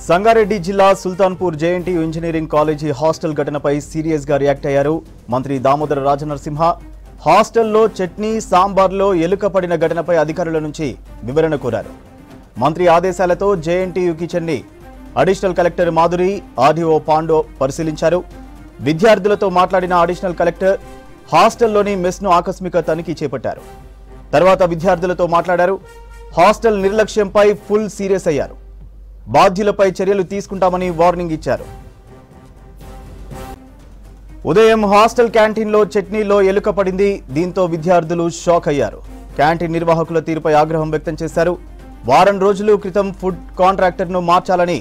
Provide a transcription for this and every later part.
సంగారెడ్డి జిల్లా Sultanpur JNTU engineering college hostel ఘటనపై serious గా రియాక్ట్ అయ్యారు మంత్రి దామోదర రాజనరసింహ. హాస్టల్లో చట్నీ సాంబార్లో ఎలుక పడిన ఘటనపై అధికారుల నుంచి వివరణ కోరారు. మంత్రి ఆదేశాలతో జేఎన్టీయూ కిచెన్ ని అడిషనల్ కలెక్టర్ మాధురి, ఆర్డీఓ పాండో పరిశీలించారు. విద్యార్థులతో మాట్లాడిన అడిషనల్ కలెక్టర్ హాస్టల్లోని మెస్ను ఆకస్మిక తనిఖీ చేపట్టారు. తర్వాత విద్యార్థులతో మాట్లాడారు. హాస్టల్ నిర్లక్ష్యంపై ఫుల్ సీరియస్ అయ్యారు. బాధ్యులపై చర్యలు తీసుకుంటామని వార్నింగ్ ఇచ్చారు. ఉదయం హాస్టల్ క్యాంటీన్లో చట్నీలో ఎలుక పడింది. దీంతో విద్యార్థులు షాక్ అయ్యారు. క్యాంటీన్ నిర్వాహకుల తీరుపై ఆగ్రహం వ్యక్తం చేశారు. వారం రోజుల క్రితం ఫుడ్ కాంట్రాక్టర్ను మార్చాలని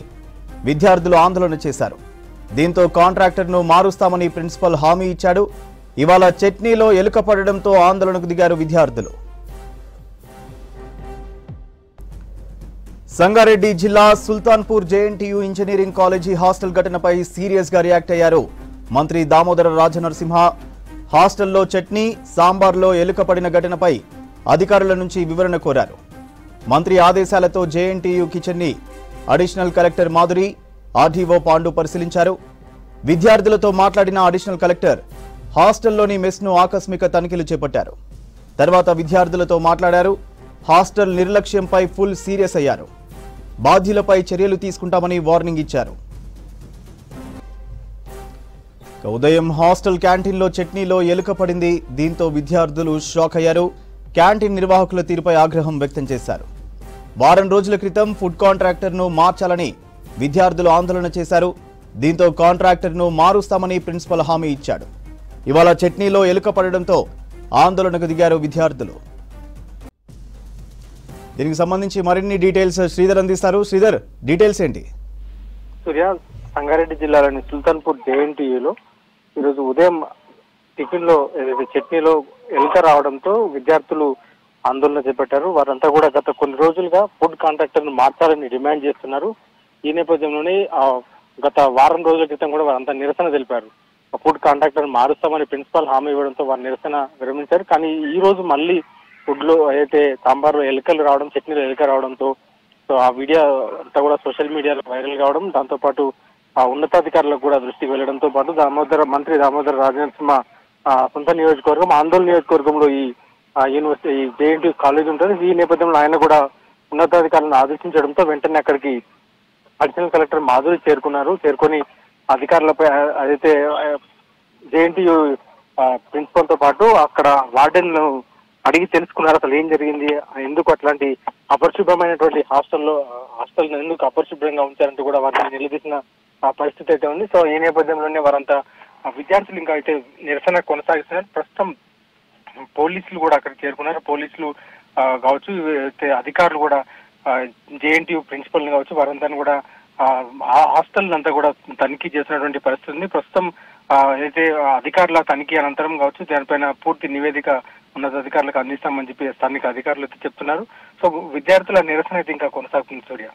విద్యార్థులు ఆందోళన చేశారు. దీంతో కాంట్రాక్టర్ను మారుస్తామని ప్రిన్సిపల్ హామీ ఇచ్చాడు. ఇవాళ చట్నీలో ఎలుక పడడంతో ఆందోళనకు దిగారు విద్యార్థులు. సంగారెడ్డి జిల్లా Sultanpur JNTU engineering college hostel ఘటనపై సీరియస్ గా రియాక్ట్ అయ్యారు మంత్రి దామోదర రాజనరసింహ. హాస్టల్లో చట్నీ సాంబార్లో ఎలుక పడిన ఘటనపై అధికారుల నుంచి వివరణ కోరారు. మంత్రి ఆదేశాలతో జేఎన్టీయూ కిచెన్ ని additional collector Madhuri, RDO Pandu పరిశీలించారు. విద్యార్థులతో మాట్లాడిన అడిషనల్ కలెక్టర్ హాస్టల్లోని మెస్ను ఆకస్మిక తనిఖీలు చేపట్టారు. తర్వాత విద్యార్థులతో మాట్లాడారు. హాస్టల్ నిర్లక్ష్యంపై ఫుల్ సీరియస్ అయ్యారు. బాధ్యులపై చర్యలు తీసుకుంటామని వార్నింగ్ ఇచ్చారు. ఉదయం హాస్టల్ క్యాంటీన్లో చట్నీలో ఎలుక పడింది. దీంతో విద్యార్థులు షాక్ అయ్యారు. క్యాంటీన్ నిర్వాహకుల తీరుపై ఆగ్రహం వ్యక్తం చేశారు. వారం రోజుల క్రితం ఫుడ్ కాంట్రాక్టర్ను మార్చాలని విద్యార్థులు ఆందోళన చేశారు. దీంతో కాంట్రాక్టర్ను మారుస్తామని ప్రిన్సిపల్ హామీ ఇచ్చాడు. ఇవాళ చట్నీలో ఎలుక పడడంతో ఆందోళనకు దిగారు విద్యార్థులు. దీనికి సంబంధించి మరిన్ని డీటెయిల్స్ శ్రీధర్ అందిస్తారు. శ్రీధర్, డీటెయిల్స్ ఏంటి? సూర్య, సంగారెడ్డి జిల్లాలోని సుల్తాన్పూర్ జేఎన్టీయూలో ఈరోజు ఉదయం టిఫిన్ లో చట్నీలో ఎలుక రావడంతో విద్యార్థులు ఆందోళన చేపట్టారు. వారంతా కూడా గత కొన్ని రోజులుగా ఫుడ్ కాంట్రాక్టర్ ను మార్చాలని డిమాండ్ చేస్తున్నారు. ఈ నేపథ్యంలోనే గత వారం రోజుల క్రితం కూడా వారంతా నిరసన తెలిపారు. ఫుడ్ కాంట్రాక్టర్ మారుస్తామని ప్రిన్సిపల్ హామీ ఇవ్వడంతో వారు నిరసన విరమించారు. కానీ ఈ రోజు మళ్ళీ ఫుడ్ లో అయితే సాంబార్లో ఎలుకలు రావడం, చట్నీలో ఎలుక రావడంతో సో ఆ వీడియో అంతా కూడా సోషల్ మీడియాలో వైరల్ కావడం, దాంతో పాటు ఆ ఉన్నతాధికారులకు కూడా దృష్టికి వెళ్లడంతో పాటు మంత్రి దామోదర రాజనరసింహ సొంత నియోజకవర్గం ఆందోళన నియోజకవర్గంలో ఈ యూనివర్సిటీ జేఎన్టీయూ కాలేజ్ ఉంటుంది. ఈ నేపథ్యంలో ఆయన కూడా ఉన్నతాధికారులను ఆదేశించడంతో వెంటనే అక్కడికి అడిషనల్ కలెక్టర్ మాధురి చేరుకొని అధికారులపై అయితే జేఎన్టీయూ ప్రిన్సిపల్ తో పాటు అక్కడ వార్డెన్ అడిగి తెలుసుకున్నారు అసలు ఏం జరిగింది, ఎందుకు అట్లాంటి అపరిశుభ్రమైనటువంటి హాస్టల్ ఎందుకు అపరిశుభ్రంగా ఉంచారంటూ కూడా వారిని నిలదీసిన పరిస్థితి అయితే ఉంది. సో ఈ నేపథ్యంలోనే వారంతా విద్యార్థులు ఇంకా అయితే నిరసన కొనసాగిస్తున్నారు. ప్రస్తుతం పోలీసులు కూడా అక్కడికి చేరుకున్నారు. పోలీసులు కావచ్చు, అధికారులు కూడా జేఎన్టీయూ ప్రిన్సిపల్ కావచ్చు, వారంతా కూడా హాస్టల్ అంతా కూడా తనిఖీ చేసినటువంటి పరిస్థితి ఉంది. ప్రస్తుతం అయితే అధికారుల తనిఖీ అనంతరం కావచ్చు దానిపైన పూర్తి నివేదిక ఉన్నతాధికారులకు అందిస్తామని చెప్పి స్థానిక అధికారులు అయితే చెప్తున్నారు. సో విద్యార్థుల నిరసన అయితే ఇంకా కొనసాగుతుంది. సూర్య.